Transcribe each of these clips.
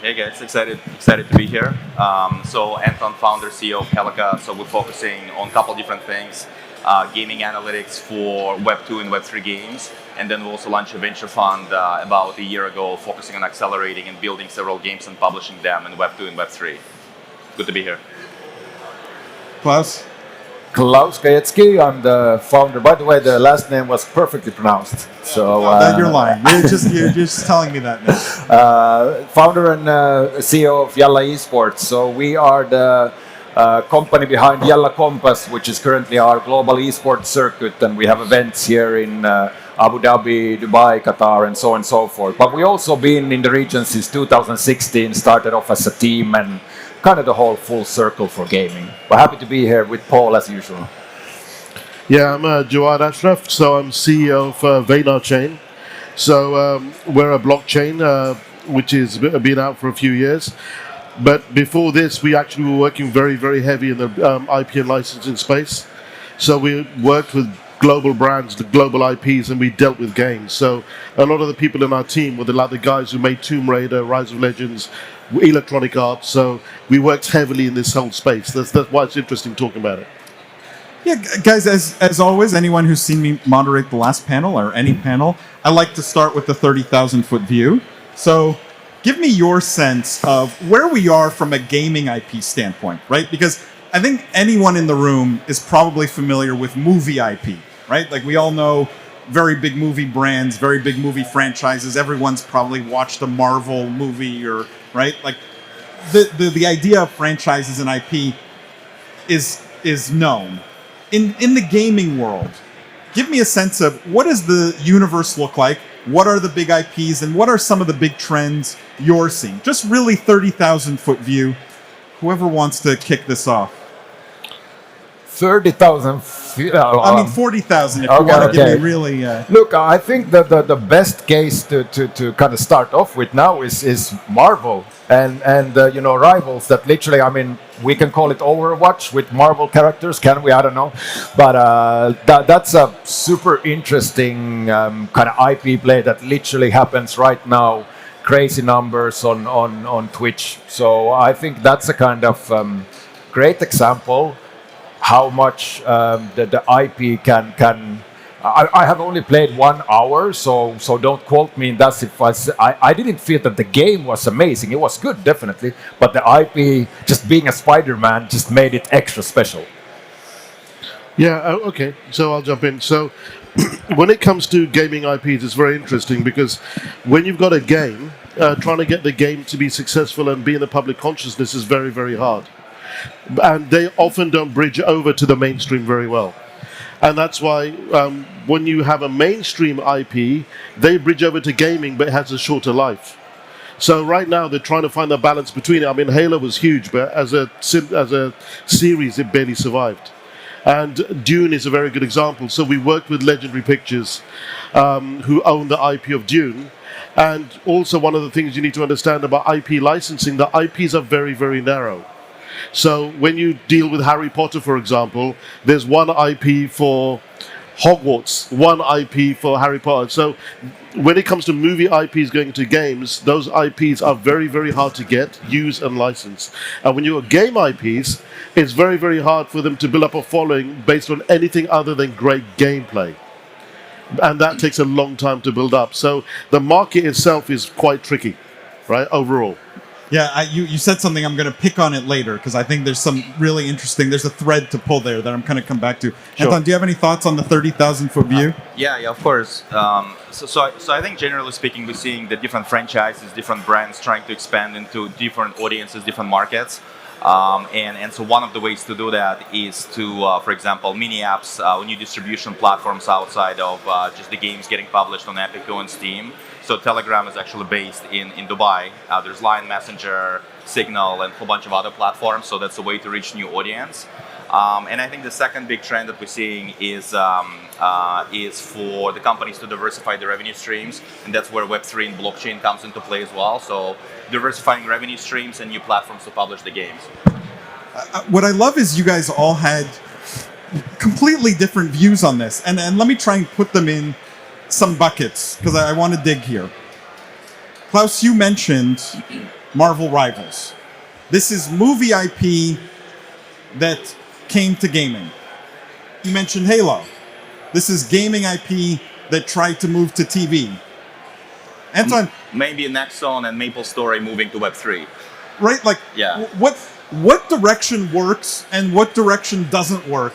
Hey guys, excited to be here. So Anton, founder, CEO of Helika. So we're focusing on a couple different things: gaming analytics for Web2 and Web3 games, and then we also launched a venture fund about a year ago, focusing on accelerating and building several games and publishing them in Web2 and Web3. Good to be here. Klaus? Klaus Kajetski, I'm the founder. By the way, the last name was perfectly pronounced. So You're lying. You're just telling me that now. Founder and CEO of Yalla Esports. So we are the company behind Yalla Compass, which is currently our global esports circuit, and we have events here in Abu Dhabi, Dubai, Qatar, and so on and so forth. But we also been in the region since 2016. Started off as a team and kind of the whole full circle for gaming. We're happy to be here with Paul as usual. Yeah, I'm Jawad Ashraf, so I'm CEO of Vanar chain. So we're a blockchain which has been out for a few years. But before this, we actually were working very, very heavy in the IP and licensing space. So we worked with global brands, the global IPs, and we dealt with games. So a lot of the people in our team were the guys who made Tomb Raider, Rise of Legends, Electronic Arts. So we worked heavily in this whole space. That's why it's interesting talking about it. Yeah, guys, as always, anyone who's seen me moderate the last panel or any panel, I like to start with the 30,000-foot view. So give me your sense of where we are from a gaming IP standpoint, right? Because I think anyone in the room is probably familiar with movie IP, right? Like we all know very big movie brands, very big movie franchises. Everyone's probably watched a Marvel movie or, right? Like the idea of franchises and IP is known. In the gaming world, give me a sense of what does the universe look like? What are the big IPs and what are some of the big trends you're seeing? Just really 30,000-foot view. Whoever wants to kick this off. 30,000 feet. I mean, 40,000 if you want to give me really... Look, I think that the best case to kind of start off with now is Marvel and rivals that literally, I mean, we can call it Overwatch with Marvel characters, can we? I don't know. But that's a super interesting kind of IP play that literally happens right now. Crazy numbers on Twitch. So I think that's a kind of great example how much the IP can. I have only played 1 hour, so don't quote me in that. If I didn't feel that the game was amazing. It was good, definitely, but the IP, just being a Spider-Man, just made it extra special. Yeah, okay, so I'll jump in. So when it comes to gaming IPs, it's very interesting because when you've got a game, trying to get the game to be successful and be in the public consciousness is very, very hard. And they often don't bridge over to the mainstream very well. And that's why when you have a mainstream IP, they bridge over to gaming, but it has a shorter life. So right now they're trying to find the balance between it. I mean, Halo was huge, but as a series, it barely survived. And Dune is a very good example. So we worked with Legendary Pictures, who own the IP of Dune. And also one of the things you need to understand about IP licensing, the IPs are very, very narrow. So when you deal with Harry Potter, for example, there's one IP for Hogwarts, one IP for Harry Potter. So when it comes to movie IPs going to games, those IPs are very, very hard to get, use, and license. And when you're game IPs, it's very, very hard for them to build up a following based on anything other than great gameplay. And that takes a long time to build up. So the market itself is quite tricky, right, overall. Yeah, you said something. I'm going to pick on it later because I think there's some really interesting. There's a thread to pull there that I'm going to come back to. Sure. Anton, do you have any thoughts on the 30,000-foot view? Yeah, of course. So I think generally speaking, we're seeing the different franchises, different brands trying to expand into different audiences, different markets. And so one of the ways to do that is to, for example, mini apps, new distribution platforms outside of just the games getting published on Epic and Steam. So Telegram is actually based in Dubai. There's Line, Messenger, Signal, and a whole bunch of other platforms. So that's a way to reach new audience. And I think the second big trend that we're seeing is for the companies to diversify their revenue streams, and that's where Web3 and blockchain comes into play as well. So diversifying revenue streams and new platforms to publish the games. What I love is you guys all had completely different views on this, and let me try and put them in some buckets because I want to dig here. Klaus, you mentioned Marvel Rivals. This is movie IP that came to gaming. You mentioned Halo. This is gaming IP that tried to move to TV. Anton, Maybe Nexon and MapleStory moving to Web3. right? Like, Yeah. what direction works and what direction doesn't work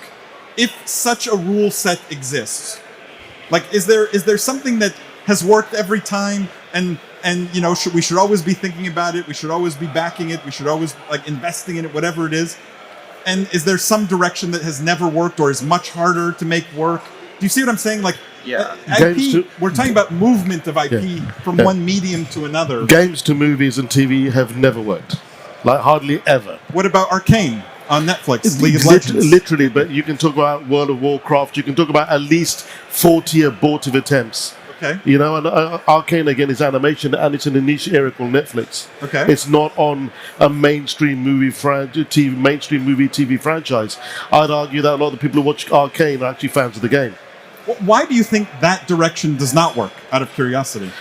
if such a rule set exists? Like, is there something that has worked every time, and you know, we should always be thinking about it, we should always be backing it, we should always like investing in it, whatever it is? And is there some direction that has never worked or is much harder to make work? Do you see what I'm saying? Like, Yeah. IP, we're talking about movement of IP from one medium to another. Games to movies and TV have never worked, like hardly ever. What about Arcane on Netflix, League of Legends? Literally, but you can talk about World of Warcraft. You can talk about at least 40 abortive attempts. Okay. You know, and Arcane again is animation, and it's in a niche area called Netflix. Okay. It's not on a mainstream movie TV franchise. I'd argue that a lot of the people who watch Arcane are actually fans of the game. Why do you think that direction does not work, out of curiosity?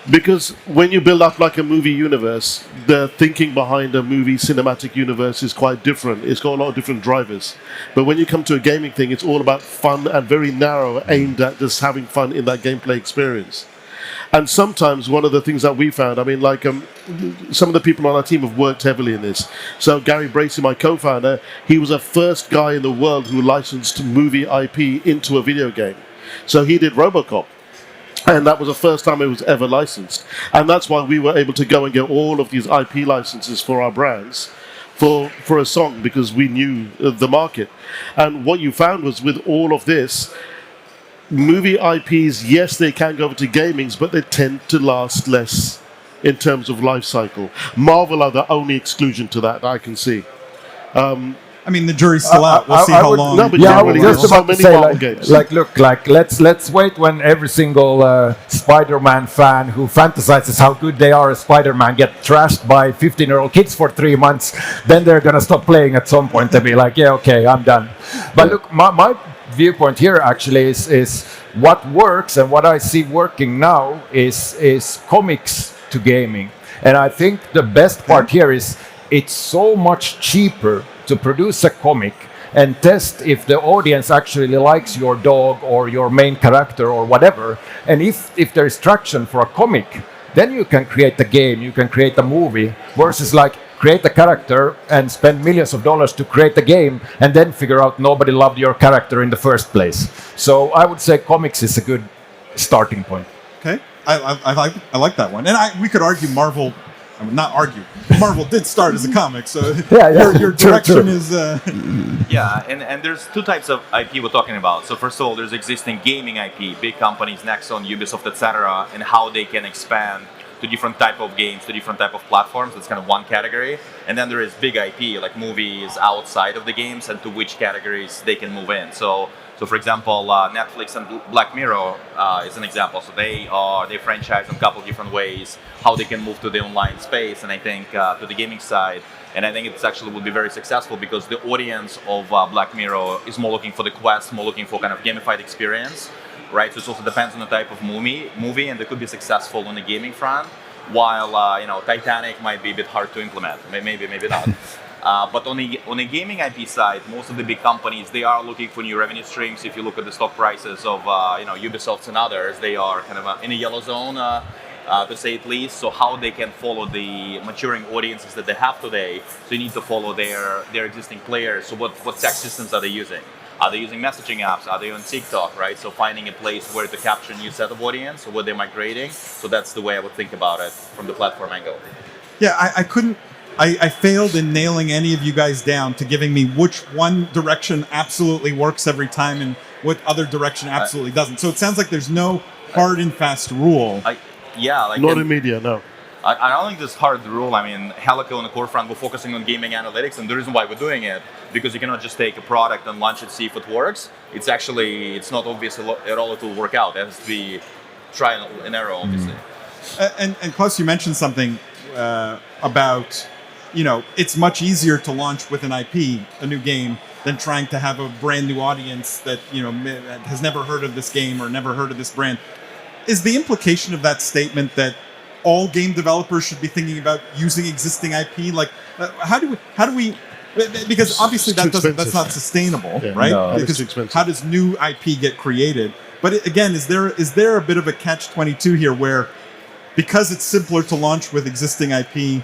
Because when you build up like a movie universe, the thinking behind a movie cinematic universe is quite different. It's got a lot of different drivers. But when you come to a gaming thing, it's all about fun and very narrow, aimed at just having fun in that gameplay experience. And sometimes one of the things that we found, I mean, like some of the people on our team have worked heavily in this. So Gary Bracey, my co-founder, he was the first guy in the world who licensed movie IP into a video game. So he did RoboCop. And that was the first time it was ever licensed. And that's why we were able to go and get all of these IP licenses for our brands for a song, because we knew the market. And what you found was with all of this, movie IPs, yes, they can go over to gamings, but they tend to last less in terms of life cycle. Marvel are the only exclusion to that I can see. I mean, the jury's still out. We'll see how long. No, but Yeah, I generally, was just there's so about to many say, Marvel like, games. look, let's wait when every single Spider-Man fan who fantasizes how good they are as Spider-Man get trashed by 15-year-old kids for 3 months. Then they're gonna stop playing at some point and be like, yeah, okay, I'm done. But look, my viewpoint here actually is what works, and what I see working now is comics to gaming. And I think the best part here is it's so much cheaper to produce a comic and test if the audience actually likes your dog or your main character or whatever. And if there is traction for a comic, then you can create a game, you can create a movie, versus like create a character and spend millions of dollars to create a game and then figure out nobody loved your character in the first place. So I would say comics is a good starting point. Okay, I like that one. And we could argue Marvel. I mean, not argue. Marvel did start as a comic, so your direction is. Yeah, and there's two types of IP we're talking about. So first of all, there's existing gaming IP, big companies, Nexon, Ubisoft, etc., and how they can expand to different type of games, to different type of platforms. That's kind of one category. And then there is big IP, like movies outside of the games, and to which categories they can move in. So for example, Netflix and Black Mirror is an example. So they franchise in a couple different ways how they can move to the online space, and I think to the gaming side. And I think it actually will be very successful because the audience of Black Mirror is more looking for the quest, more looking for kind of gamified experience, right? So it also depends on the type of movie, and they could be successful on the gaming front. While Titanic might be a bit hard to implement, maybe not. But on the gaming IP side, most of the big companies, they are looking for new revenue streams. If you look at the stock prices of Ubisoft and others, they are kind of in a yellow zone, to say it least. So how they can follow the maturing audiences that they have today, so you need to follow their existing players. So what tech systems are they using? Are they using messaging apps? Are they on TikTok, right? So finding a place where to capture a new set of audience, or what they're migrating. So that's the way I would think about it from the platform angle. Yeah, I failed in nailing any of you guys down to giving me which one direction absolutely works every time and what other direction absolutely doesn't. So it sounds like there's no hard and fast rule. Not in media, no. I don't think this hard rule. I mean, Helika on the core front, we're focusing on gaming analytics, and the reason why we're doing it, because you cannot just take a product and launch it, see if it works. It's not obvious at all it will work out. It has to be trial and error, obviously. And Klaus, you mentioned something about, it's much easier to launch with an IP, a new game, than trying to have a brand new audience that, has never heard of this game or never heard of this brand. Is the implication of that statement that all game developers should be thinking about using existing IP? Like, how do we? Because obviously that's not sustainable, right? No, because it's too expensive. how does new IP get created? But again, is there a bit of a catch-22 here where, because it's simpler to launch with existing IP,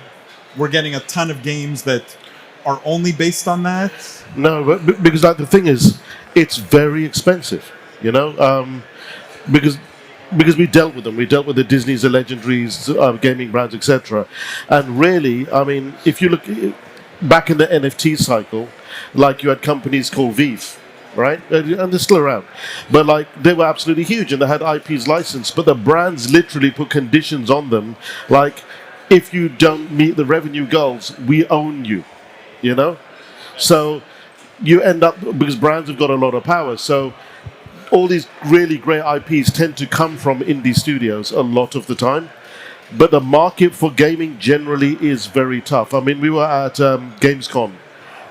we're getting a ton of games that are only based on that? No, but because like the thing is, it's very expensive, because we dealt with them. We dealt with the Disney's, the Legendaries, gaming brands, etc. And really, I mean, if you look back in the NFT cycle, like you had companies called Vive, right? And they're still around. But like they were absolutely huge and they had IPs licensed, but the brands literally put conditions on them like, if you don't meet the revenue goals, we own you, So you end up, because brands have got a lot of power, so all these really great IPs tend to come from indie studios a lot of the time. But the market for gaming generally is very tough. I mean, we were at Gamescom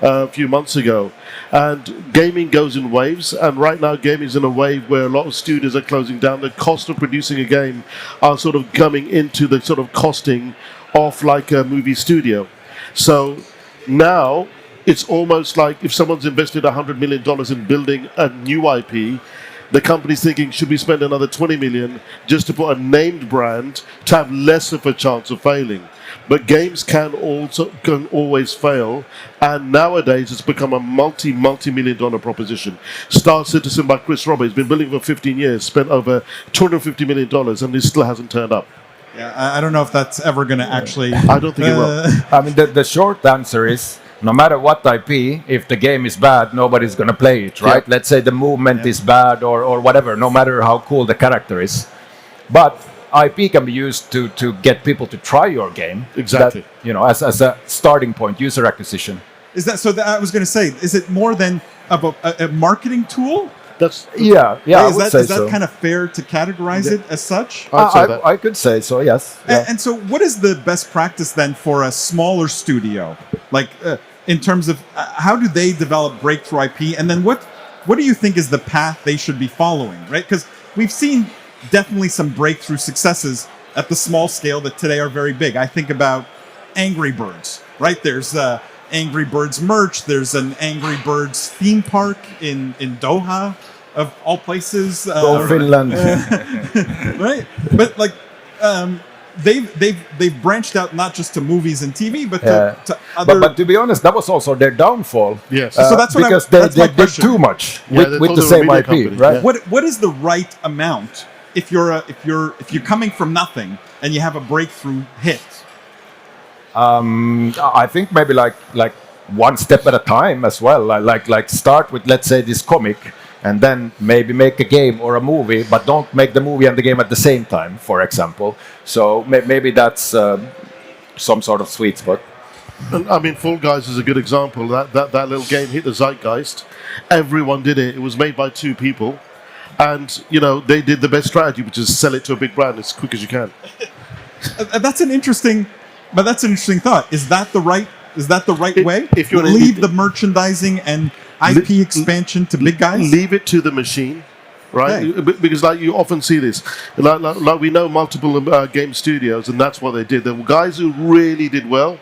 a few months ago, and gaming goes in waves, and right now gaming is in a wave where a lot of studios are closing down. The cost of producing a game are sort of coming into the sort of costing of like a movie studio. So now it's almost like if someone's invested $100 million in building a new IP, the company's thinking, should we spend another 20 million just to put a named brand to have less of a chance of failing? But games can always fail, and nowadays it's become a multi-million dollar proposition. Star Citizen by Chris Roberts has been building for 15 years, spent over $250 million, and it still hasn't turned up. Yeah, I don't know if that's ever going to actually. I don't think it will. I mean, the short answer is, no matter what IP, if the game is bad, nobody's going to play it, right? Yeah. Let's say the movement is bad or whatever, no matter how cool the character is. But IP can be used to get people to try your game. Exactly. That, as a starting point, user acquisition. Is that so? I was going to say, is it more than a marketing tool? Yeah. Is that kind of fair to categorize it as such? I'd say that. I could say so, yes. Yeah. And so, what is the best practice then for a smaller studio? Like, in terms of how do they develop breakthrough IP, and then what do you think is the path they should be following? Right, because we've seen definitely some breakthrough successes at the small scale that today are very big. I think about Angry Birds. Right, there's Angry Birds merch. There's an Angry Birds theme park in Doha, of all places. Go Finland. Right, but like. They've branched out not just to movies and TV, but to other. But to be honest, that was also their downfall. Yes. So that's what because that's they did too much with the same IP, company, right? yeah. What is the right amount if you're coming from nothing and you have a breakthrough hit? I think maybe like one step at a time as well. Like start with, let's say, this comic, and then maybe make a game or a movie, but don't make the movie and the game at the same time, for example. So maybe that's some sort of sweet spot. And, I mean, Fall Guys is a good example. That little game hit the zeitgeist. Everyone did it. It was made by two people. And, they did the best strategy, which is sell it to a big brand as quick as you can. That's an interesting thought. Is that the right way? If you leave the merchandising and IP expansion to big guys, leave it to the machine, right? Okay. Because like you often see this, like we know multiple game studios, and that's what they did. The guys who really did well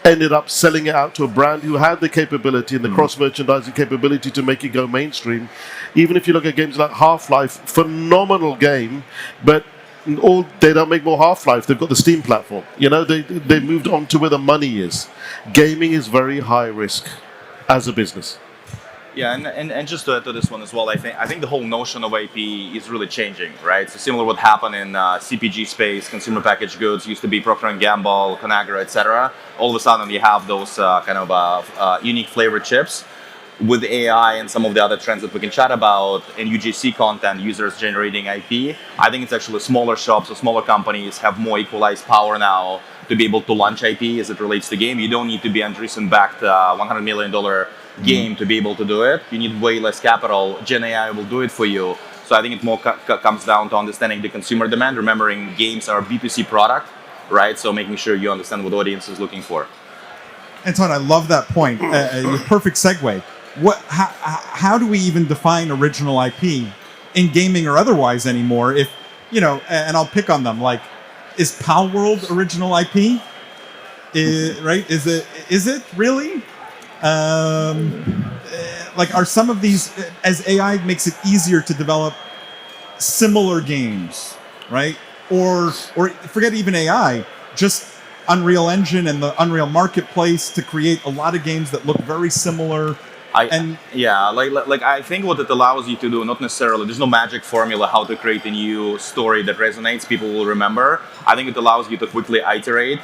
ended up selling it out to a brand who had the capability and the cross-merchandising capability to make it go mainstream. Even if you look at games like Half-Life, phenomenal game, but they don't make more Half-Life. They've got the Steam platform. They moved on to where the money is. Gaming is very high risk as a business. Yeah, and just to add to this one as well, I think the whole notion of IP is really changing, right? So similar to what happened in CPG space, consumer packaged goods, used to be Procter & Gamble, Conagra, etc. All of a sudden, you have those unique flavored chips. With AI and some of the other trends that we can chat about, and UGC content, users generating IP, I think it's actually smaller shops or smaller companies have more equalized power now to be able to launch IP as it relates to game. You don't need to be Andreessen-backed $100 million game to be able to do it. You need way less capital. Gen AI will do it for you. So I think it more comes down to understanding the consumer demand, remembering games are a B2C product, right? So making sure you understand what the audience is looking for. Anton, I love that point. Perfect segue. How do we even define original IP in gaming or otherwise anymore? If and I'll pick on them. Like, is Pal World original IP? Right? Is it really? Like, are some of these, as AI makes it easier to develop similar games, right? Or forget even AI, just Unreal Engine and the Unreal Marketplace to create a lot of games that look very similar. Like I think what it allows you to do, not necessarily, there's no magic formula how to create a new story that resonates, people will remember. I think it allows you to quickly iterate,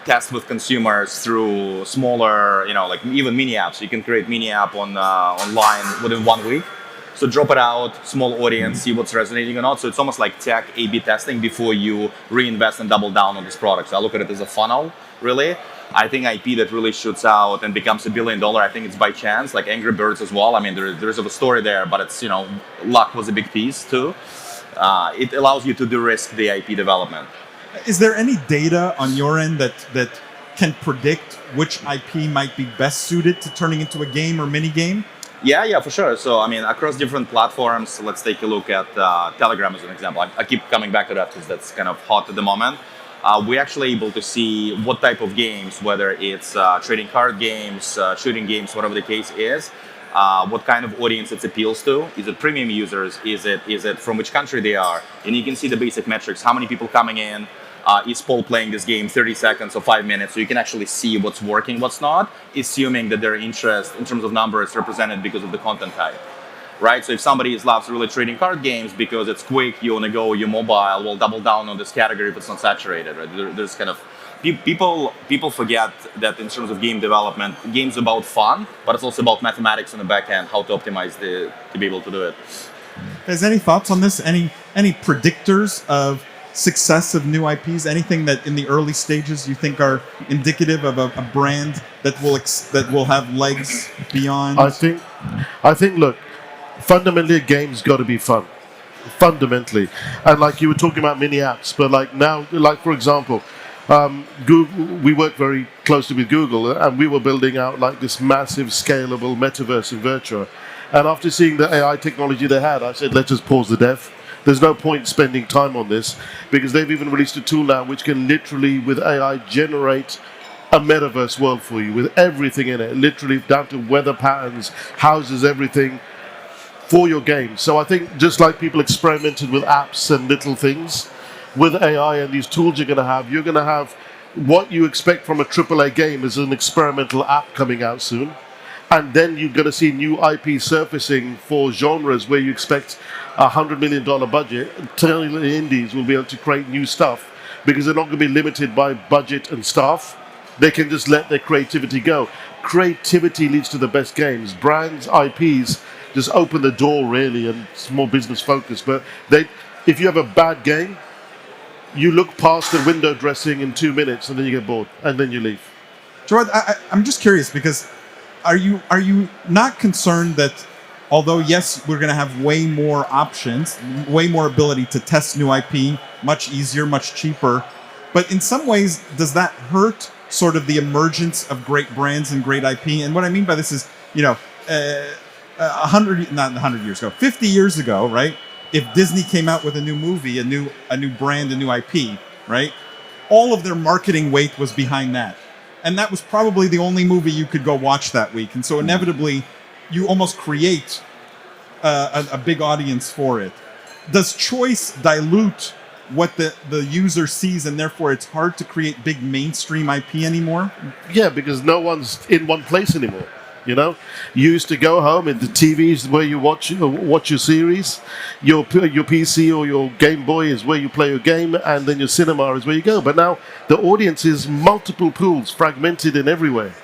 test with consumers through smaller, like even mini apps. You can create mini app online within 1 week. So drop it out, small audience, see what's resonating or not. So it's almost like tech A/B testing before you reinvest and double down on this product. So I look at it as a funnel, really. I think IP that really shoots out and becomes $1 billion, I think it's by chance, like Angry Birds as well. I mean, there's a story there, but it's, luck was a big piece too. It allows you to de-risk the IP development. Is there any data on your end that can predict which IP might be best suited to turning into a game or mini game? Yeah, for sure. So, I mean, across different platforms, let's take a look at Telegram as an example. I keep coming back to that because that's kind of hot at the moment. We're actually able to see what type of games, whether it's trading card games, shooting games, whatever the case is, what kind of audience it appeals to. Is it premium users? Is it from which country they are? And you can see the basic metrics, how many people coming in, is Paul playing this game 30 seconds or 5 minutes, so you can actually see what's working, what's not, assuming that their interest in terms of numbers is represented because of the content type. Right? So if somebody loves really trading card games because it's quick, you on the go, you're mobile, well, double down on this category if it's not saturated, right? There's kind of people forget that in terms of game development, game's about fun, but it's also about mathematics on the back end, how to optimize to be able to do it. Guys, any thoughts on this? Any predictors of success of new IPs? Anything that in the early stages you think are indicative of a brand that will have legs beyond? I think. Look, fundamentally, a game's got to be fun. Fundamentally, and like you were talking about mini apps, but like now, like for example, Google, we work very closely with Google, and we were building out like this massive, scalable metaverse in Virtua. And after seeing the AI technology they had, I said, let's just pause the dev. There's no point spending time on this because they've even released a tool now which can literally, with AI, generate a metaverse world for you with everything in it, literally down to weather patterns, houses, everything for your game. So I think just like people experimented with apps and little things, with AI and these tools you're going to have what you expect from a AAA game is an experimental app coming out soon. And then you're going to see new IP surfacing for genres where you expect $100 million budget. Tiny little indies will be able to create new stuff because they're not going to be limited by budget and staff. They can just let their creativity go. Creativity leads to the best games. Brands, IPs just open the door really, and it's more business focused. But if you have a bad game, you look past the window dressing in 2 minutes and then you get bored and then you leave. Jawad, I'm just curious because are you not concerned that although yes, we're going to have way more options, way more ability to test new IP, much easier, much cheaper, but in some ways does that hurt sort of the emergence of great brands and great IP? And what I mean by this is, 100 years ago, 50 years ago, right? If Disney came out with a new movie, a new brand, a new IP, right? All of their marketing weight was behind that. And that was probably the only movie you could go watch that week. And so inevitably, you almost create a big audience for it. Does choice dilute what the user sees, and therefore it's hard to create big mainstream IP anymore? Yeah, because no one's in one place anymore. You used to go home, and the TV is where you watch your series. Your PC or your Game Boy is where you play your game, and then your cinema is where you go. But now the audience is multiple pools, fragmented in everywhere.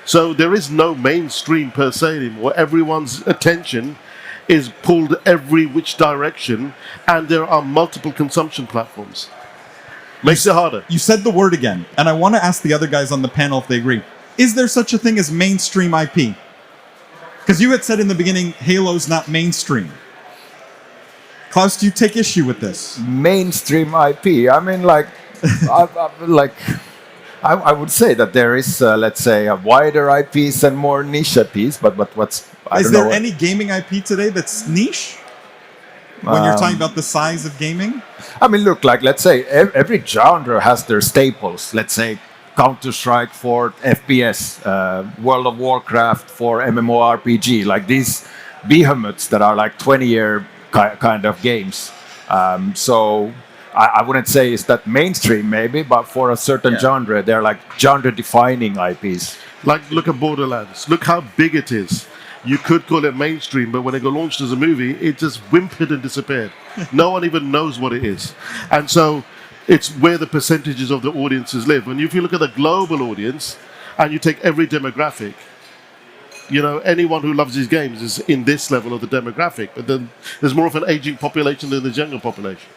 So there is no mainstream per se anymore. Everyone's attention is pulled every which direction, and there are multiple consumption platforms. Makes it harder. You said the word again, and I want to ask the other guys on the panel if they agree. Is there such a thing as mainstream IP? Because you had said in the beginning, Halo's not mainstream. Klaus, do you take issue with this? Mainstream IP. I mean, I would say that there is, let's say, a wider IPs and more niche IPs. But what's is there any gaming IP today that's niche? when you're talking about the size of gaming? I mean, look, like let's say every genre has their staples. Let's say Counter-Strike for FPS, World of Warcraft for MMORPG, like these behemoths that are like 20-year kind of games. So I wouldn't say it's that mainstream maybe, but for a certain genre, they're like genre-defining IPs. Like, look at Borderlands. Look how big it is. You could call it mainstream, but when it got launched as a movie, it just whimpered and disappeared. No one even knows what it is. And so it's where the percentages of the audiences live. And if you look at the global audience and you take every demographic, you know, anyone who loves these games is in this level of the demographic. But then there's more of an aging population than the general population.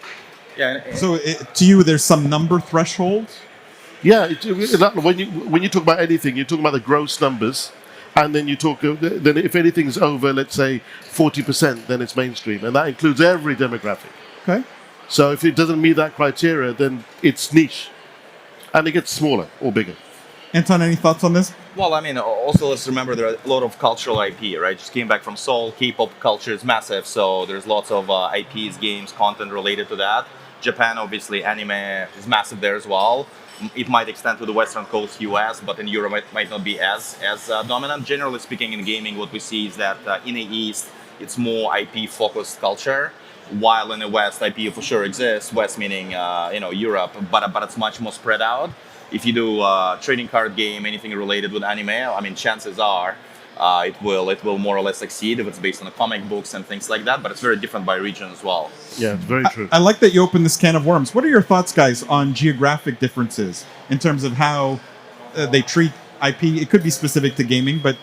Yeah. So to you, there's some number threshold? Yeah, when you talk about anything, you're talking about the gross numbers. And then you talk, then if anything's over, let's say, 40%, then it's mainstream. And that includes every demographic. Okay. So if it doesn't meet that criteria, then it's niche. And it gets smaller or bigger. Anton, any thoughts on this? Well, I mean, also let's remember there are a lot of cultural IP, right? Just came back from Seoul. K-pop culture is massive, so there's lots of IPs, games, content related to that. Japan, obviously, anime is massive there as well. It might extend to the western coast US, but in Europe it might not be as dominant. Generally speaking, in gaming, what we see is that in the East, it's more IP-focused culture, while in the West, IP for sure exists. West meaning Europe, but it's much more spread out. If you do a trading card game, anything related with anime, I mean, chances are it will more or less succeed if it's based on the comic books and things like that. But it's very different by region as well. Yeah, it's very true. I like that you opened this can of worms. What are your thoughts, guys, on geographic differences in terms of how they treat IP? It could be specific to gaming, but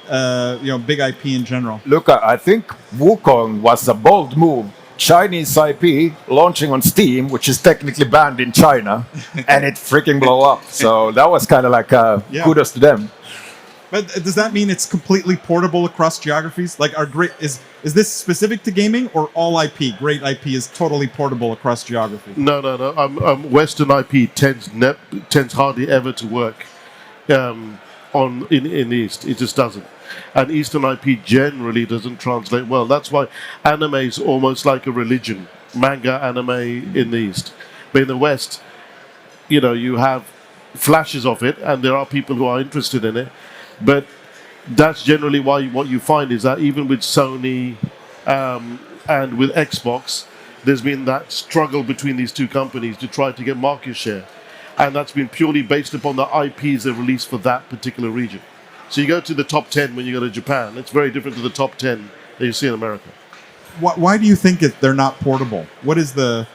big IP in general. Look, I think Wukong was a bold move. Chinese IP launching on Steam, which is technically banned in China, and it freaking blow up. So that was kind of like kudos to them. But does that mean it's completely portable across geographies? Like, is this specific to gaming, or all IP, great IP, is totally portable across geography? No. Western IP tends hardly ever to work in the East. It just doesn't. And Eastern IP generally doesn't translate well. That's why anime is almost like a religion. Manga, anime in the East. But in the West, you have flashes of it, and there are people who are interested in it. But that's generally why what you find is that even with Sony and with Xbox, there's been that struggle between these two companies to try to get market share. And that's been purely based upon the IPs they've released for that particular region. So you go to the top 10 when you go to Japan. It's very different to the top 10 that you see in America. Why do you think they're not portable? What is the...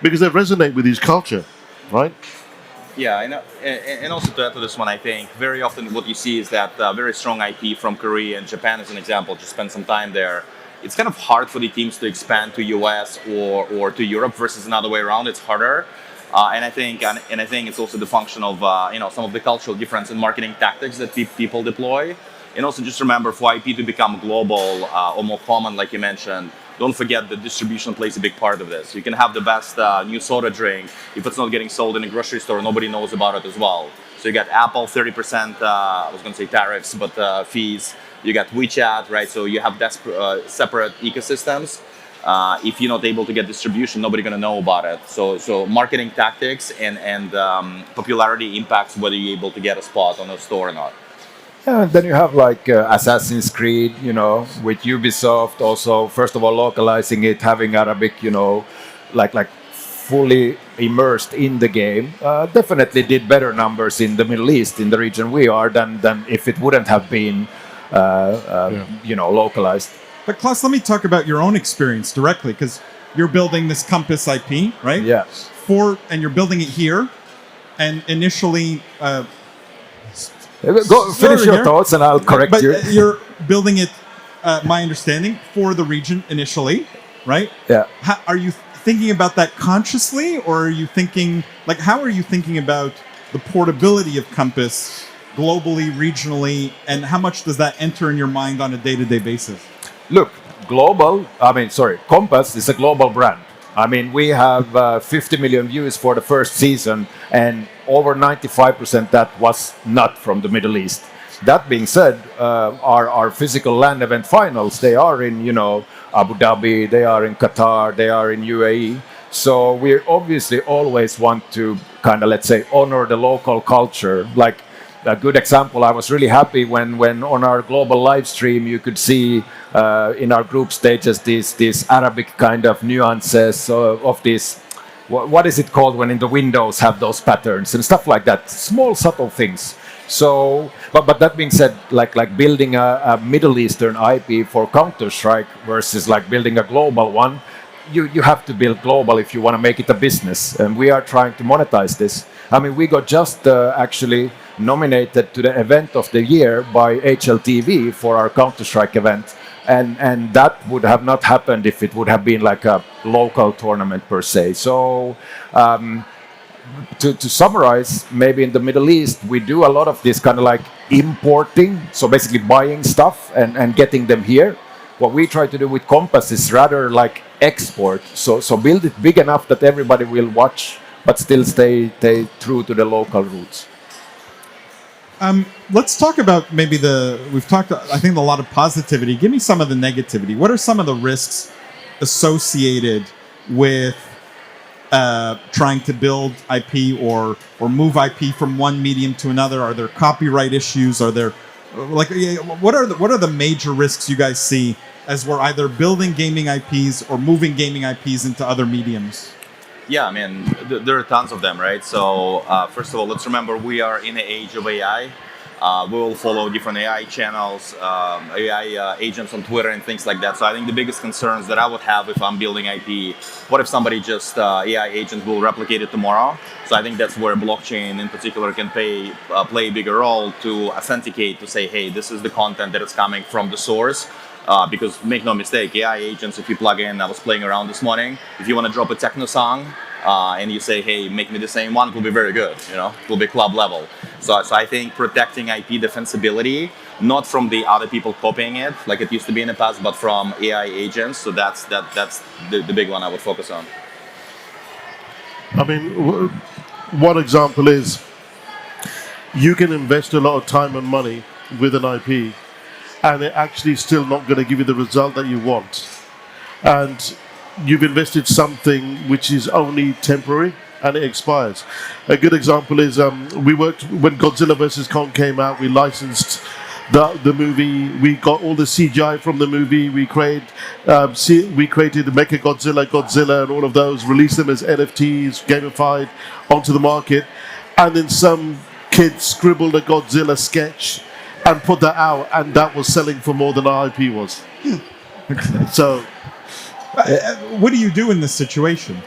Because they resonate with his culture, right? Yeah, I know. And also to add to this one, I think very often what you see is that very strong IP from Korea and Japan, as an example, just spend some time there. It's kind of hard for the teams to expand to US or to Europe versus another way around. It's harder. And I think it's also the function of some of the cultural difference in marketing tactics that people deploy. And also just remember, for IP to become global or more common, like you mentioned, don't forget that distribution plays a big part of this. You can have the best new soda drink. If it's not getting sold in a grocery store, nobody knows about it as well. So you got Apple 30%, I was going to say tariffs, but fees. You got WeChat, right? So you have separate ecosystems. If you're not able to get distribution, nobody's going to know about it. So marketing tactics and popularity impacts whether you're able to get a spot on a store or not. Yeah, and then you have like Assassin's Creed, with Ubisoft also, first of all, localizing it, having Arabic, like fully immersed in the game. Definitely did better numbers in the Middle East, in the region we are, than if it wouldn't have been, localized. But Klaus, let me talk about your own experience directly, because you're building this Compass IP, right? Yeah. And you're building it here, and initially... Go finish your thoughts and I'll correct you. But you're building it, my understanding, for the region initially, right? Yeah. Are you thinking about that consciously, or are you thinking, how are you thinking about the portability of Compass globally, regionally, and how much does that enter in your mind on a day-to-day basis? Look, Compass is a global brand. I mean, we have 50 million views for the first season, and over 95% that was not from the Middle East. That being said, our physical LAN event finals, they are in, Abu Dhabi, they are in Qatar, they are in UAE. So we obviously always want to kind of, let's say, honor the local culture. Like a good example, I was really happy when on our global live stream you could see in our group stages these Arabic kind of nuances of this. What is it called when in the windows have those patterns and stuff like that? Small subtle things. So, but that being said, like building a Middle Eastern IP for Counter-Strike versus like building a global one, you have to build global if you want to make it a business, and we are trying to monetize this. I mean, we got just actually nominated to the event of the year by HLTV for our Counter-Strike event, and that would have not happened if it would have been like a local tournament per se. So to summarize, maybe in the Middle East we do a lot of this kind of like importing, so basically buying stuff and getting them here. What we try to do with Compass is rather like export, so build it big enough that everybody will watch, but still stay true to the local roots. Let's talk about maybe we've talked, I think, a lot of positivity. Give me some of the negativity. What are some of the risks associated with trying to build IP or move IP from one medium to another? Are there copyright issues? Are there what are the major risks you guys see as we're either building gaming IPs or moving gaming IPs into other mediums? Yeah, I mean, there are tons of them, right? So first of all, let's remember we are in the age of AI. We will follow different AI channels, AI agents on Twitter and things like that. So I think the biggest concerns that I would have if I'm building IP, what if somebody just, AI agent will replicate it tomorrow? So I think that's where blockchain in particular can play a bigger role to authenticate, to say, hey, this is the content that is coming from the source. Because make no mistake, AI agents, if you plug in, I was playing around this morning, if you want to drop a techno song and you say, hey, make me the same one, it will be very good, it will be club level. So I think protecting IP defensibility, not from the other people copying it, like it used to be in the past, but from AI agents. So that's the big one I would focus on. I mean, one example is you can invest a lot of time and money with an IP, and it actually still not going to give you the result that you want. And you've invested something which is only temporary and it expires. A good example is we worked when Godzilla vs. Kong came out. We licensed the movie. We got all the CGI from the movie. We created Mecha Godzilla, and all of those. Released them as NFTs, gamified onto the market, and then some kid scribbled a Godzilla sketch and put that out, and that was selling for more than our IP was. So, what do you do in this situation?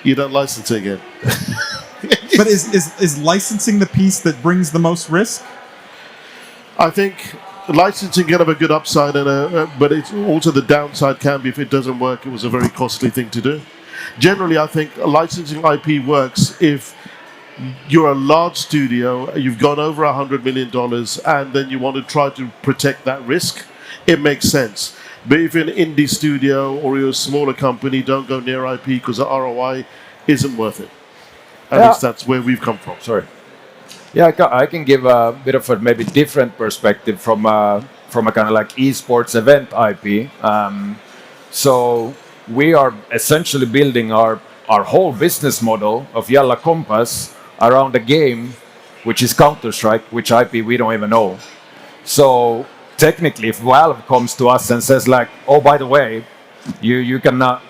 You don't license it again. But is licensing the piece that brings the most risk? I think licensing can have a good upside, but it's also the downside can be if it doesn't work. It was a very costly thing to do. Generally, I think licensing IP works if you're a large studio, you've gone over $100 million, and then you want to try to protect that risk. It makes sense. But if you're an indie studio or you're a smaller company, don't go near IP because the ROI isn't worth it. At least that's where we've come from. Sorry. Yeah, I can give a bit of a maybe different perspective from a kind of like esports event IP. So we are essentially building our whole business model of Yalla Compass around a game, which is Counter-Strike, which IP we don't even know. So technically, if Valve comes to us and says like, oh, by the way, you cannot,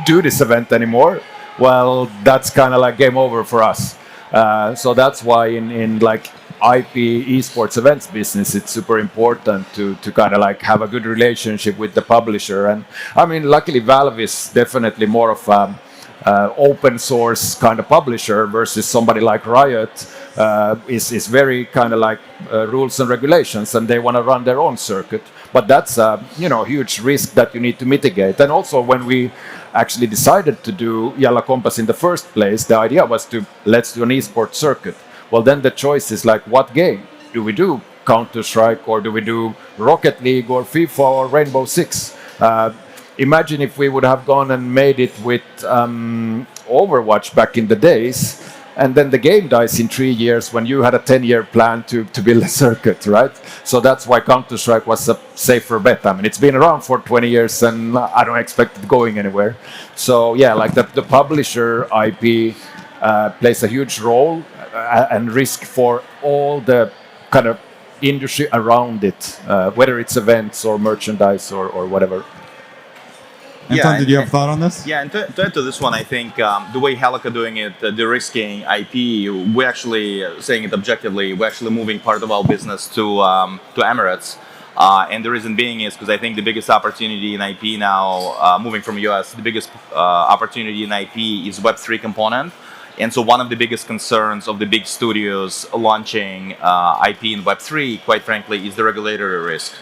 do this event anymore, well, that's kind of like game over for us. So that's why in like IP esports events business, it's super important to kind of like have a good relationship with the publisher. And I mean, luckily Valve is definitely more of open source kind of publisher versus somebody like Riot is very kind of like rules and regulations, and they want to run their own circuit. But that's a huge risk that you need to mitigate. And also when we actually decided to do Yalla Compass in the first place, the idea was let's do an esports circuit. Well, then the choice is like, what game? Do we do Counter-Strike, or do we do Rocket League or FIFA or Rainbow Six? Imagine if we would have gone and made it with Overwatch back in the days. and then the game dies in 3 years when you had a 10-year plan to build a circuit, right? So that's why Counter-Strike was a safer bet. I mean, it's been around for 20 years, and I don't expect it going anywhere. So yeah, like the publisher IP plays a huge role and risk for all the kind of industry around it, whether it's events or merchandise or whatever. Anton, did you have a thought on this? Yeah, and to add to this one, I think the way Helika doing it, de-risking IP, we're actually saying it objectively. We're actually moving part of our business to Emirates, and the reason being is because I think the biggest opportunity in IP now, moving from US, the biggest opportunity in IP is Web3 component. And so one of the biggest concerns of the big studios launching IP in Web3, quite frankly, is the regulatory risk.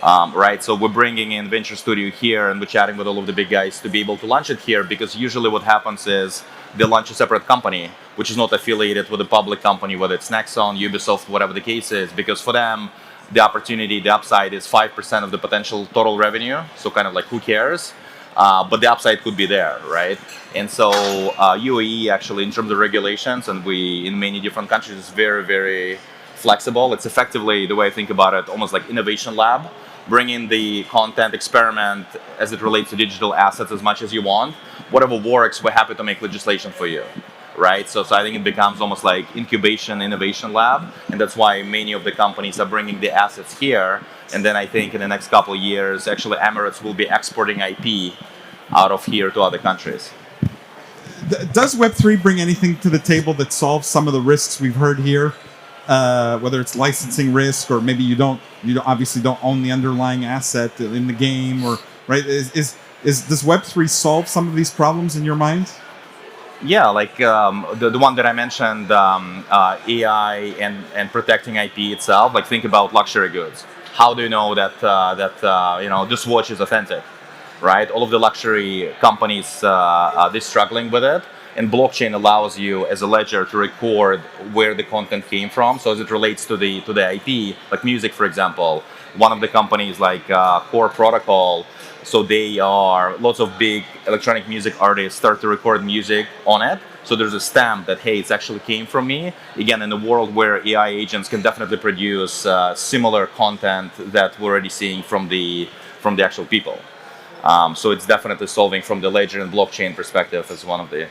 Right, so we're bringing in Venture Studio here, and we're chatting with all of the big guys to be able to launch it here, because usually what happens is they launch a separate company, which is not affiliated with a public company, whether it's Nexon, Ubisoft, whatever the case is, because for them, the opportunity, the upside is 5% of the potential total revenue, so kind of like who cares? But the upside could be there, right? And so UAE actually, in terms of regulations, and we in many different countries, is very, very flexible. It's effectively, the way I think about it, almost like innovation lab. Bring in the content, experiment as it relates to digital assets as much as you want. Whatever works, we're happy to make legislation for you, right? So I think it becomes almost like incubation, innovation lab, and that's why many of the companies are bringing the assets here. And then I think in the next couple of years, actually Emirates will be exporting IP out of here to other countries. Does Web3 bring anything to the table that solves some of the risks we've heard here? Whether it's licensing risk, or maybe you obviously don't own the underlying asset in the game, or right? Does Web3 solve some of these problems in your mind? Yeah, like the one that I mentioned, AI and protecting IP itself. Like think about luxury goods. How do you know that this watch is authentic, right? All of the luxury companies they're struggling with it. And blockchain allows you as a ledger to record where the content came from. So as it relates to the IP, like music, for example, one of the companies like Core Protocol, so they are lots of big electronic music artists start to record music on it. So there's a stamp that, hey, it actually came from me. Again, in a world where AI agents can definitely produce similar content that we're already seeing from the actual people. So it's definitely solving from the ledger and blockchain perspective as one of the.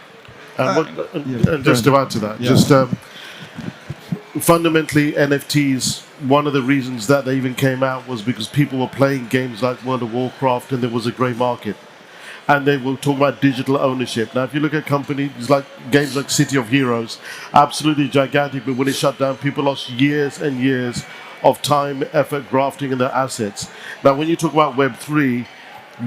And just to add to that, fundamentally NFTs, one of the reasons that they even came out was because people were playing games like World of Warcraft and there was a grey market. And they were talking about digital ownership. Now, if you look at companies like games like City of Heroes, absolutely gigantic, but when it shut down, people lost years and years of time, effort, grafting in their assets. Now, when you talk about Web3,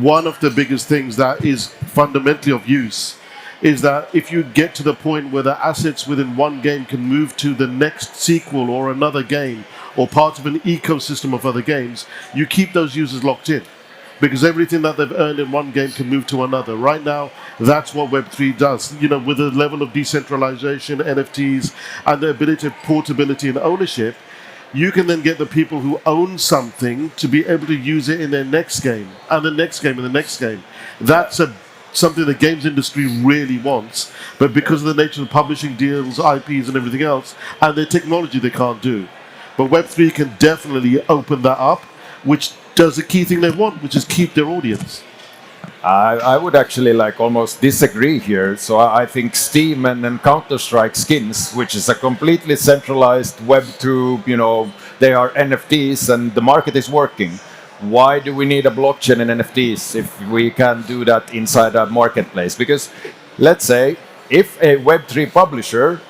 one of the biggest things that is fundamentally of use is that if you get to the point where the assets within one game can move to the next sequel or another game or part of an ecosystem of other games, you keep those users locked in because everything that they've earned in one game can move to another. Right now, that's what Web3 does. You know, with the level of decentralization, NFTs, and the ability of portability and ownership, you can then get the people who own something to be able to use it in their next game and the next game and the next game. That's something the games industry really wants, but because of the nature of publishing deals, IPs and everything else, and their technology, they can't do. But Web3 can definitely open that up, which does the key thing they want, which is keep their audience. I would actually almost disagree here. So I think Steam and Counter-Strike skins, which is a completely centralized Web2, they are NFTs and the market is working. Why do we need a blockchain in NFTs if we can do that inside a marketplace? Because let's say if a Web3 publisher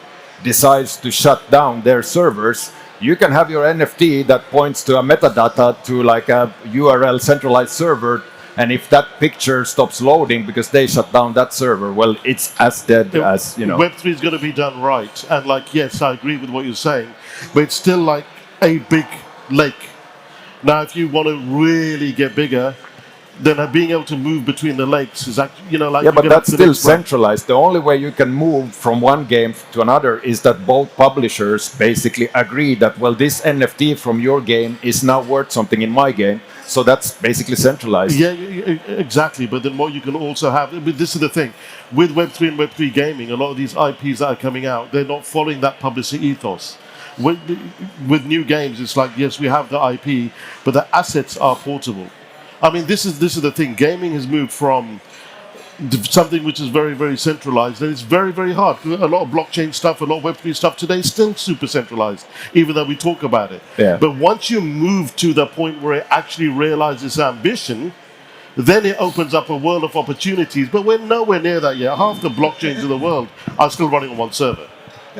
decides to shut down their servers, you can have your NFT that points to a metadata to a URL centralized server. And if that picture stops loading because they shut down that server, well, it's as dead as, Web3 is going to be done right. And yes, I agree with what you're saying, but it's still like a big lake. Now, if you want to really get bigger, then being able to move between the lakes is actually, Yeah, but that's still centralized. The only way you can move from one game to another is that both publishers basically agree that, well, this NFT from your game is now worth something in my game. So that's basically centralized. Yeah, exactly. But then what you can also have, but this is the thing, with Web3 and Web3 gaming, a lot of these IPs that are coming out, they're not following that publicity ethos. With new games, it's like, yes, we have the IP, but the assets are portable. I mean, this is the thing. Gaming has moved from something which is very, very centralized, and it's very, very hard. A lot of blockchain stuff, a lot of Web3 stuff today is still super centralized, even though we talk about it. Yeah. But once you move to the point where it actually realizes ambition, then it opens up a world of opportunities. But we're nowhere near that yet. Half the blockchains in the world are still running on one server.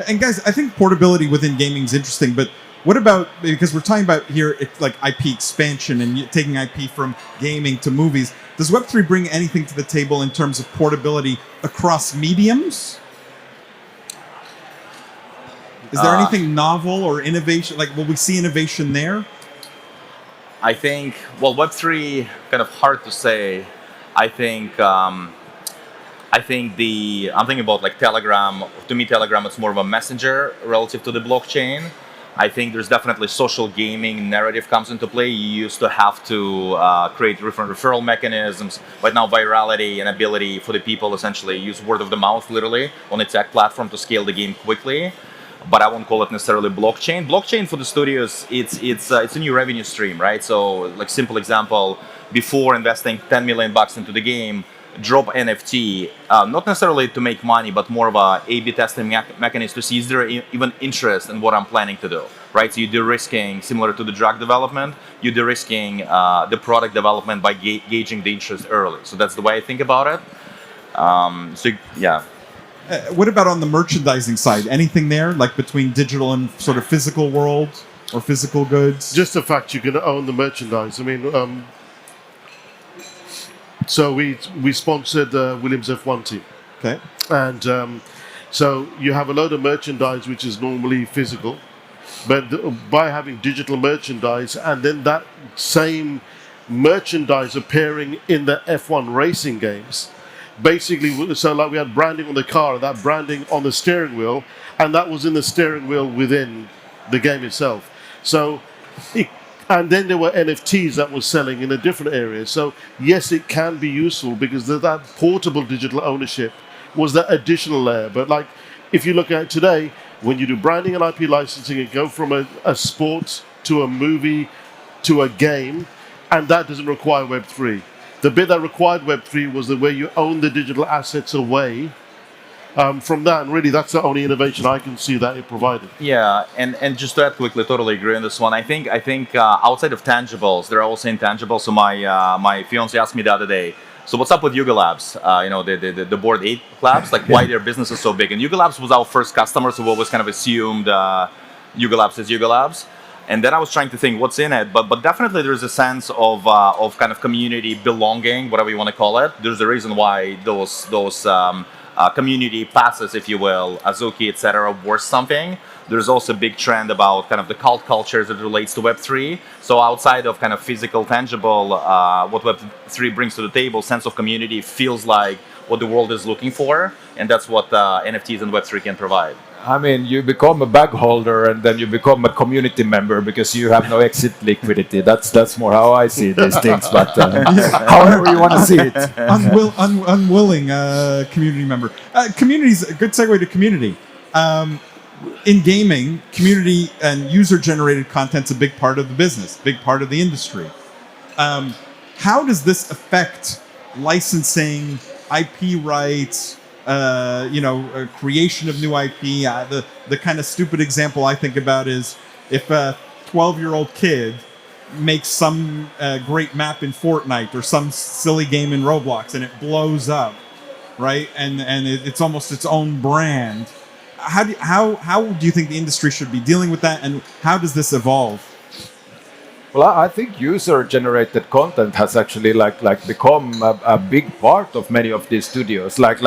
And guys, I think portability within gaming is interesting, but what about, because we're talking about here, like IP expansion and taking IP from gaming to movies. Does Web3 bring anything to the table in terms of portability across mediums? Is there anything novel or innovation? Like, will we see innovation there? I think, well, Web3, kind of hard to say. I think I'm thinking about like Telegram. To me, Telegram is more of a messenger relative to the blockchain. I think there's definitely social gaming narrative comes into play. You used to have to create different referral mechanisms, but now virality and ability for the people essentially use word of the mouth literally on a tech platform to scale the game quickly. But I won't call it necessarily blockchain. Blockchain for the studios, it's a new revenue stream, right? So like simple example, before investing $10 million into the game, drop NFT, not necessarily to make money, but more of a A/B testing mechanism to see is there even interest in what I'm planning to do, right? So you're de-risking, similar to the drug development, you're de-risking the product development by gauging the interest early. So that's the way I think about it. Yeah. What about on the merchandising side? Anything there, like between digital and sort of physical world or physical goods? Just the fact you can own the merchandise. I mean, so we sponsored Williams F1 team. Okay. And so you have a load of merchandise which is normally physical, but by having digital merchandise and then that same merchandise appearing in the F1 racing games, basically, so like we had branding on the car and that branding on the steering wheel, and that was in the steering wheel within the game itself. So, and then there were NFTs that were selling in a different area. So yes, it can be useful because that portable digital ownership was that additional layer. But like, if you look at it today, when you do branding and IP licensing, it go from a sport to a movie to a game, and that doesn't require Web3. The bit that required Web3 was the way you own the digital assets away from that, and really that's the only innovation I can see that it provided. Yeah, and just to add quickly, totally agree on this one. I think outside of tangibles, there are also intangibles. So my fiance asked me the other day, so what's up with Yuga Labs? The Board 8 Labs, like why their business is so big. And Yuga Labs was our first customer, so we always kind of assumed Yuga Labs is Yuga Labs. And then I was trying to think what's in it, but definitely there's a sense of kind of community belonging, whatever you want to call it. There's a reason why those community passes, if you will, Azuki, etc., worth something. There's also a big trend about kind of the cult culture as it relates to Web3. So outside of kind of physical, tangible, what Web3 brings to the table, sense of community feels like what the world is looking for, and that's what NFTs and Web3 can provide. I mean, you become a bag holder and then you become a community member because you have no exit liquidity. That's more how I see these things, but however you want to see it. Unwilling community member. Community's a good segue to community. In gaming, community and user-generated content's a big part of the business, big part of the industry. How does this affect licensing, IP rights, creation of new IP? The kind of stupid example I think about is if a 12-year-old kid makes some great map in Fortnite or some silly game in Roblox and it blows up, right? And it's almost its own brand. How do you think the industry should be dealing with that, and how does this evolve? Well, I think user-generated content has actually become a big part of many of these studios. Like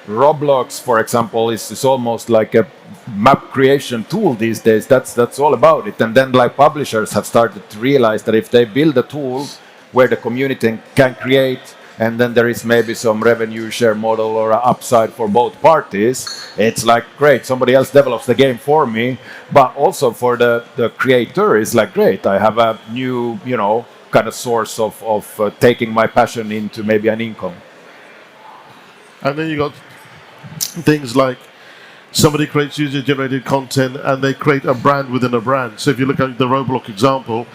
Roblox, for example, is almost like a map creation tool these days. That's all about it. And then like publishers have started to realize that if they build a tool where the community can create, and then there is maybe some revenue share model or an upside for both parties, it's like, great, somebody else develops the game for me. But also for the creator, it's like, great, I have a new, kind of source of taking my passion into maybe an income. And then you got things like somebody creates user-generated content and they create a brand within a brand. So if you look at the Roblox example,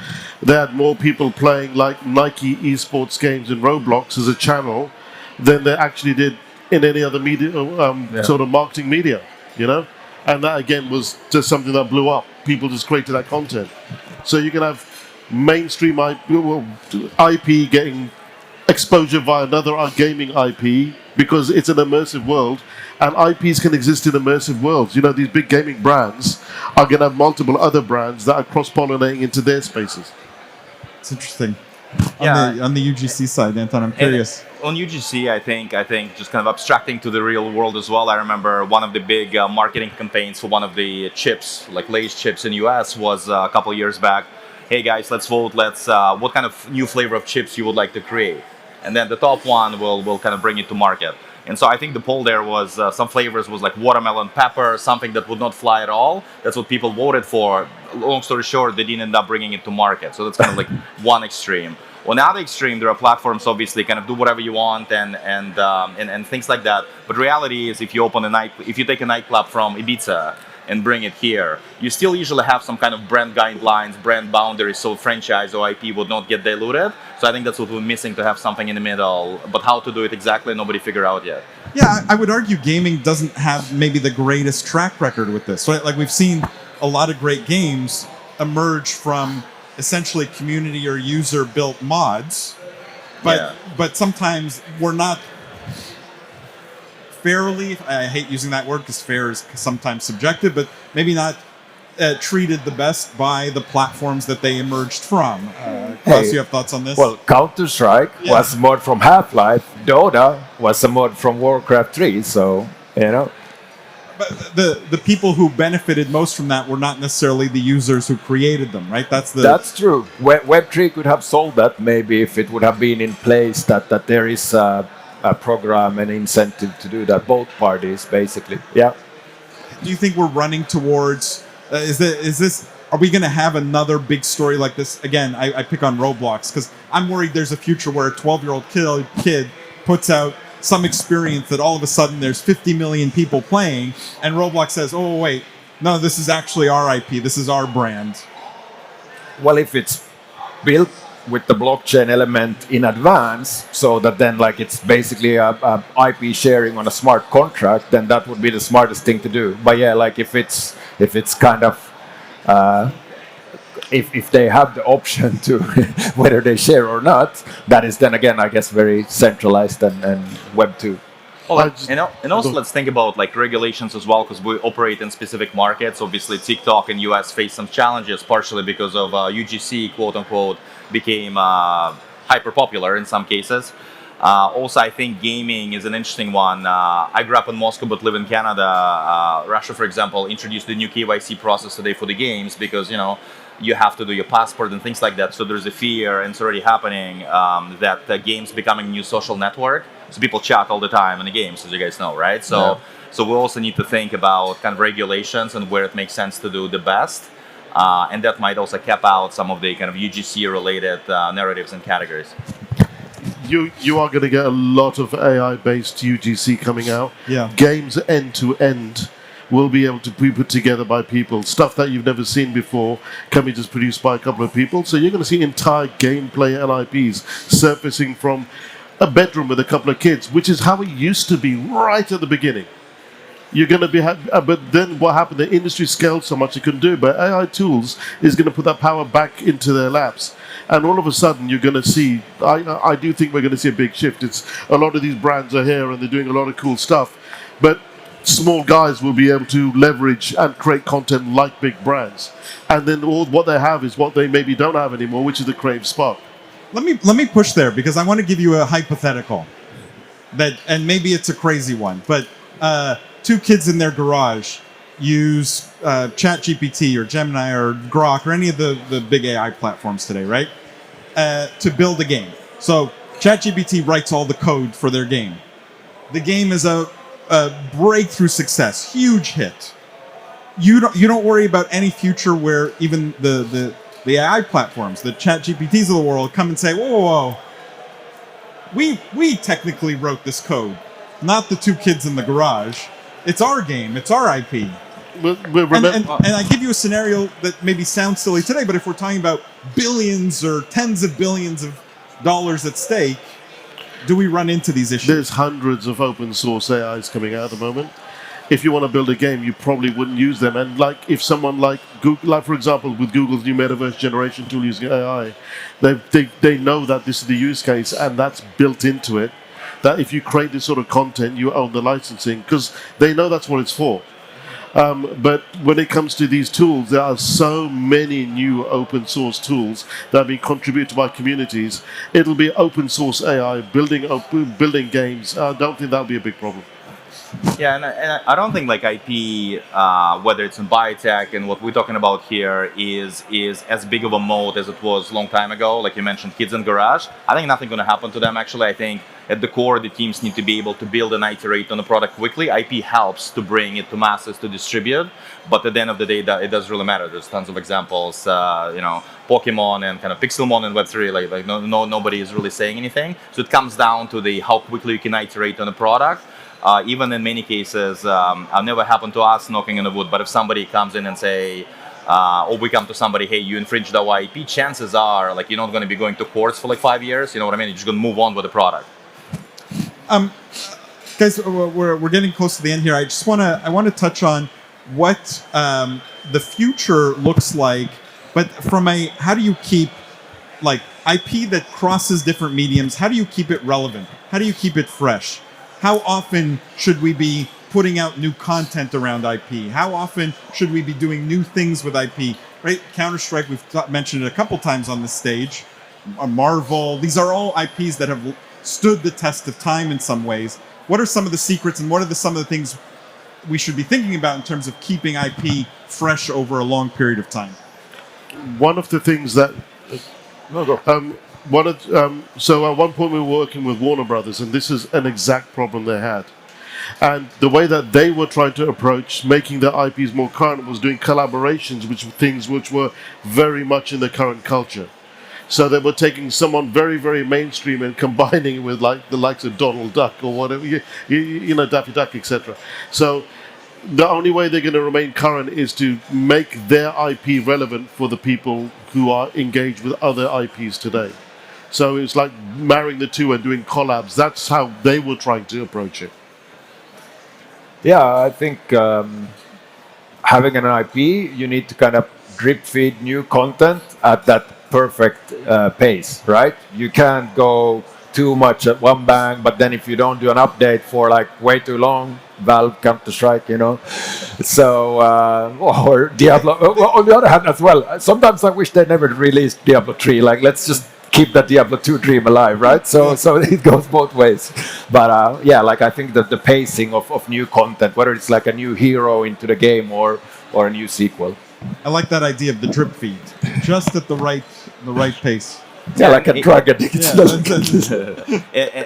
they had more people playing like Nike Esports games in Roblox as a channel than they actually did in any other media, sort of marketing media, you know? And that again was just something that blew up. People just created that content. So you can have mainstream IP getting exposure via another gaming IP because it's an immersive world, and IPs can exist in immersive worlds. You know, these big gaming brands are going to have multiple other brands that are cross-pollinating into their spaces. It's interesting. Yeah. On the UGC side, Anton, I'm curious. On UGC, I think just kind of abstracting to the real world as well. I remember one of the big marketing campaigns for one of the chips, like Lay's chips in US, was a couple of years back. Hey guys, let's vote. What kind of new flavor of chips you would like to create? And then the top one will kind of bring it to market. And so I think the poll there was some flavors was like watermelon pepper, something that would not fly at all. That's what people voted for. Long story short, they didn't end up bringing it to market. So that's kind of like one extreme. On the other extreme, there are platforms obviously kind of do whatever you want and things like that. But reality is, if you take a nightclub from Ibiza and bring it here, you still usually have some kind of brand guidelines, brand boundaries, so franchise or IP would not get diluted. So I think that's what we're missing, to have something in the middle. But how to do it exactly, nobody figured out yet. Yeah, I would argue gaming doesn't have maybe the greatest track record with this. Right? Like, we've seen a lot of great games emerge from essentially community or user built mods, but sometimes we're not fairly, I hate using that word because fair is sometimes subjective, but maybe not treated the best by the platforms that they emerged from. Klaus, you have thoughts on this? Well, Counter-Strike was a mod from Half-Life. Dota was a mod from Warcraft 3, so, you know. But the people who benefited most from that were not necessarily the users who created them, right? That's true. Web3 could have solved that maybe if it would have been in place that there is a program and incentive to do that, both parties basically. Yeah. Do you think we're running towards are we going to have another big story like this again? I pick on Roblox because I'm worried there's a future where a 12-year-old kid puts out some experience that all of a sudden there's 50 million people playing, and Roblox says, oh wait, no, this is actually our IP, this is our brand. Well, if it's built with the blockchain element in advance, so that then like it's basically a IP sharing on a smart contract, then that would be the smartest thing to do. But yeah, like if it's kind of if they have the option to whether they share or not, that is then again, I guess, very centralized and Web 2. Well, and also let's think about like regulations as well, because we operate in specific markets. Obviously, TikTok in US faced some challenges, partially because of UGC, quote unquote, became hyper popular in some cases. Also, I think gaming is an interesting one. I grew up in Moscow but live in Canada. Russia, for example, introduced the new KYC process today for the games because, you have to do your passport and things like that. So there's a fear, and it's already happening, that games becoming a new social network. So people chat all the time in the games, as you guys know, right? So we also need to think about kind of regulations and where it makes sense to do the best. And that might also cap out some of the kind of UGC-related narratives and categories. You are going to get a lot of AI-based UGC coming out. Yeah. Games end-to-end will be able to be put together by people. Stuff that you've never seen before can be just produced by a couple of people. So you're going to see entire gameplay and IPs surfacing from a bedroom with a couple of kids, which is how it used to be right at the beginning. You're going to be, but then what happened? The industry scaled so much it couldn't do. But AI tools is going to put that power back into their laps, and all of a sudden you're going to see. I do think we're going to see a big shift. It's a lot of these brands are here and they're doing a lot of cool stuff, but small guys will be able to leverage and create content like big brands, and then all what they have is what they maybe don't have anymore, which is the creative spark. Let me push there because I want to give you a hypothetical and maybe it's a crazy one, but. Two kids in their garage use ChatGPT or Gemini or Grok or any of the big AI platforms today, right? To build a game. So ChatGPT writes all the code for their game. The game is a breakthrough success, huge hit. You don't worry about any future where even the the AI platforms, the chat GPTs of the world come and say, whoa, we technically wrote this code, not the two kids in the garage. It's our game, it's our IP. And I give you a scenario that maybe sounds silly today, but if we're talking about billions or tens of billions of dollars at stake, do we run into these issues? There's hundreds of open source AIs coming out at the moment. If you want to build a game, you probably wouldn't use them. And like if someone like Google, like for example, with Google's new metaverse generation tool using AI, they know that this is the use case and that's built into it. That if you create this sort of content, you own the licensing because they know that's what it's for. But when it comes to these tools, there are so many new open source tools that are being contributed by communities. It'll be open source AI building games. I don't think that'll be a big problem. Yeah, and I don't think like IP, whether it's in biotech and what we're talking about here is as big of a moat as it was a long time ago. Like you mentioned, kids in garage. I think nothing's going to happen to them. Actually, I think at the core, the teams need to be able to build and iterate on the product quickly. IP helps to bring it to masses to distribute, but at the end of the day, it doesn't really matter. There's tons of examples, Pokemon and kind of Pixelmon and Web3. Like nobody is really saying anything. So it comes down to the how quickly you can iterate on the product. Even in many cases, I've never happened to us knocking on the wood, but if somebody comes in and say, or we come to somebody, hey, you infringed our IP, chances are like you're not going to be going to courts for like 5 years. You know what I mean? You're just going to move on with the product. Guys, we're getting close to the end here. I just want to touch on what the future looks like, but from how do you keep like IP that crosses different mediums? How do you keep it relevant? How do you keep it fresh? How often should we be putting out new content around IP? How often should we be doing new things with IP? Right? Counter-Strike, we've mentioned it a couple times on this stage. Marvel, these are all IPs that have stood the test of time in some ways. What are some of the secrets and what are some of the things we should be thinking about in terms of keeping IP fresh over a long period of time? One of the things that... So at one point we were working with Warner Brothers, and this is an exact problem they had. And the way that they were trying to approach making their IPs more current was doing collaborations with things which were very much in the current culture. So they were taking someone very, very mainstream and combining it with like the likes of Donald Duck or whatever, Daffy Duck, etc. So the only way they're going to remain current is to make their IP relevant for the people who are engaged with other IPs today. So it's like marrying the two and doing collabs. That's how they were trying to approach it. Yeah, I think having an IP, you need to kind of drip feed new content at that perfect pace, right? You can't go too much at one bang, but then if you don't do an update for like way too long, Valve, Counter-Strike, So, or Diablo. Well, on the other hand as well, sometimes I wish they never released Diablo 3. Like, let's just keep that Diablo 2 dream alive, right? So it goes both ways. But I think that the pacing of new content, whether it's like a new hero into the game or a new sequel. I like that idea of the drip feed, just at the right pace. Yeah, like a drug addict.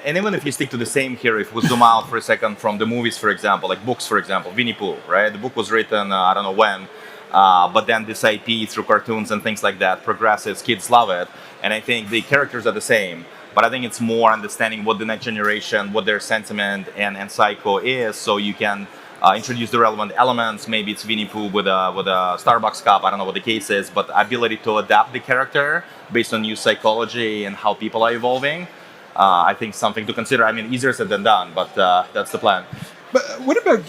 And even if you stick to the same here, if we zoom out for a second from the movies, for example, like books, for example, Winnie Pooh, right? The book was written, I don't know when, but then this IP through cartoons and things like that progresses, kids love it. And I think the characters are the same, but I think it's more understanding what the next generation, what their sentiment and psycho is, so you can introduce the relevant elements. Maybe it's Winnie Pooh with a Starbucks cup. I don't know what the case is, but ability to adapt the character based on new psychology and how people are evolving. I think something to consider. I mean, easier said than done, but that's the plan. But what about?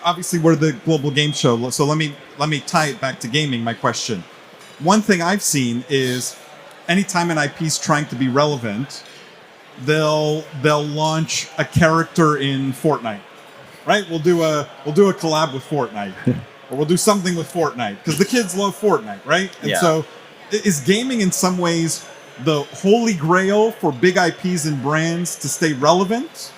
Obviously, we're the global game show, so let me tie it back to gaming. My question. One thing I've seen is anytime an IP is trying to be relevant, they'll launch a character in Fortnite. Right, we'll do a collab with Fortnite, or we'll do something with Fortnite because the kids love Fortnite, right? And so, is gaming in some ways the holy grail for big IPs and brands to stay relevant?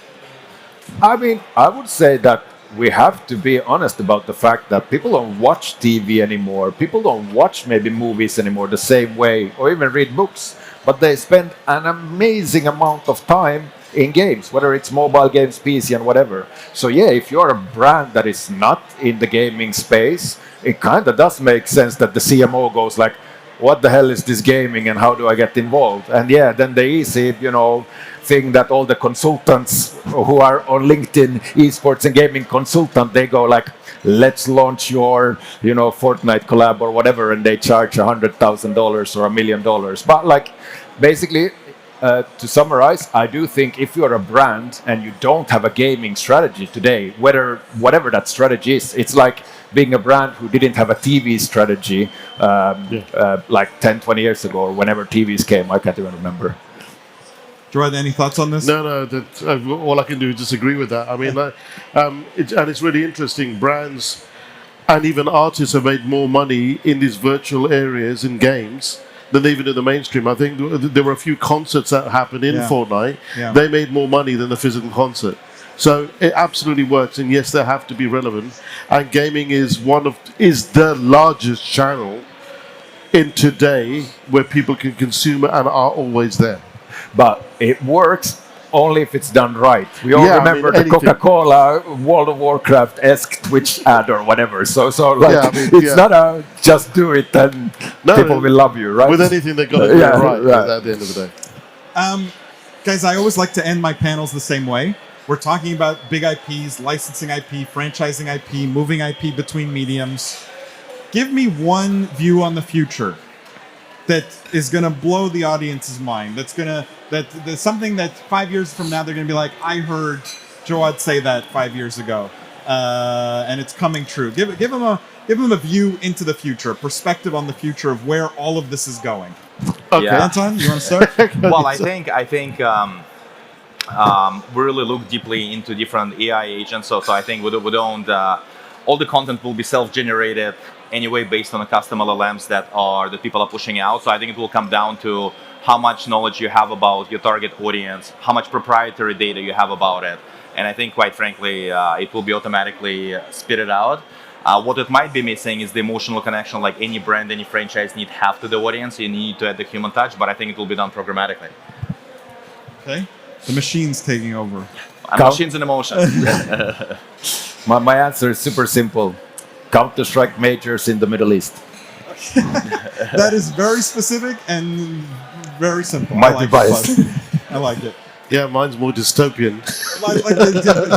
I mean, I would say that we have to be honest about the fact that people don't watch TV anymore. People don't watch maybe movies anymore the same way, or even read books. But they spend an amazing amount of time in games, whether it's mobile games, PC, and whatever. So yeah, if you're a brand that is not in the gaming space, it kind of does make sense that the CMO goes like, what the hell is this gaming and how do I get involved? And yeah, then the easy, thing that all the consultants who are on LinkedIn, esports and gaming consultant, they go like, let's launch your, Fortnite collab or whatever, and they charge $100,000 or $1 million. But like, basically, to summarize, I do think if you're a brand and you don't have a gaming strategy today, whatever that strategy is, it's like being a brand who didn't have a TV strategy like 10, 20 years ago, or whenever TVs came. I can't even remember. Jawad, any thoughts on this? No. All I can do is disagree with that. I mean, it's really interesting. Brands and even artists have made more money in these virtual areas in games than even in the mainstream. I think there were a few concerts that happened in Fortnite. Yeah. They made more money than the physical concert. So it absolutely works. And yes, they have to be relevant. And gaming is the largest channel in today where people can consume and are always there. But it works only if it's done right. We all remember the Coca-Cola World of Warcraft-esque Twitch ad or whatever. So like, it's not a just do it and people will love you, right? With anything, they've got to do it right at the end of the day. Guys, I always like to end my panels the same way. We're talking about big IPs, licensing IP, franchising IP, moving IP between mediums. Give me one view on the future that is going to blow the audience's mind. That's something that 5 years from now they're going to be like, I heard Jawad say that 5 years ago, and it's coming true. Give them a view into the future, a perspective on the future of where all of this is going. Okay, Anton, you want to start? Well, I think we really look deeply into different AI agents. So I think we don't all the content will be self-generated anyway based on the custom LLMs that people are pushing out. So I think it will come down to how much knowledge you have about your target audience, how much proprietary data you have about it. And I think, quite frankly, it will be automatically spitted out. What it might be missing is the emotional connection, like any brand, any franchise need have to the audience. You need to add the human touch, but I think it will be done programmatically. Okay. The machine's taking over. Machines in emotion. My answer is super simple. Counter-Strike majors in the Middle East. That is very specific and very simple. My device. I like it. Yeah, mine's more dystopian.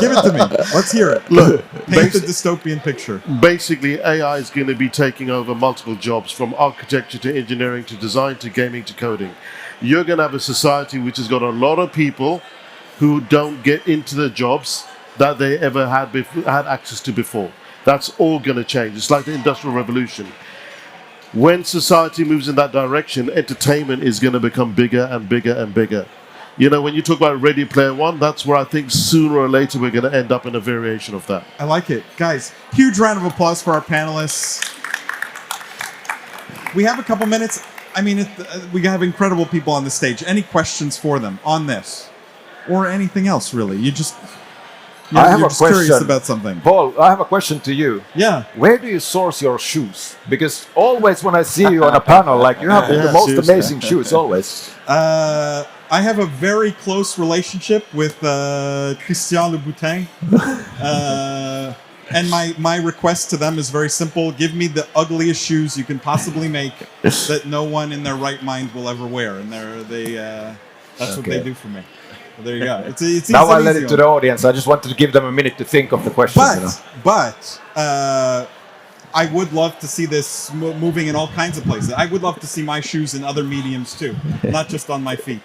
Give it to me. Let's hear it. Look, paint the dystopian picture. Basically, AI is going to be taking over multiple jobs, from architecture to engineering to design to gaming to coding. You're going to have a society which has got a lot of people who don't get into the jobs that they ever had access to before. That's all going to change. It's like the Industrial Revolution. When society moves in that direction, entertainment is going to become bigger and bigger and bigger. When you talk about Ready Player One, that's where I think sooner or later we're going to end up in a variation of that. I like it. Guys, huge round of applause for our panelists. We have a couple minutes. I mean, we have incredible people on the stage. Any questions for them on this? Or anything else, really? You're just curious about something. Paul, I have a question to you. Yeah. Where do you source your shoes? Because always when I see you on a panel, like you have the most amazing shoes, always. I have a very close relationship with Christian Louboutin. And my request to them is very simple. Give me the ugliest shoes you can possibly make that no one in their right mind will ever wear. And that's what they do for me. Well, there you go. It's now I let it to the audience. I just wanted to give them a minute to think of the question. But I would love to see this moving in all kinds of places. I would love to see my shoes in other mediums too, not just on my feet.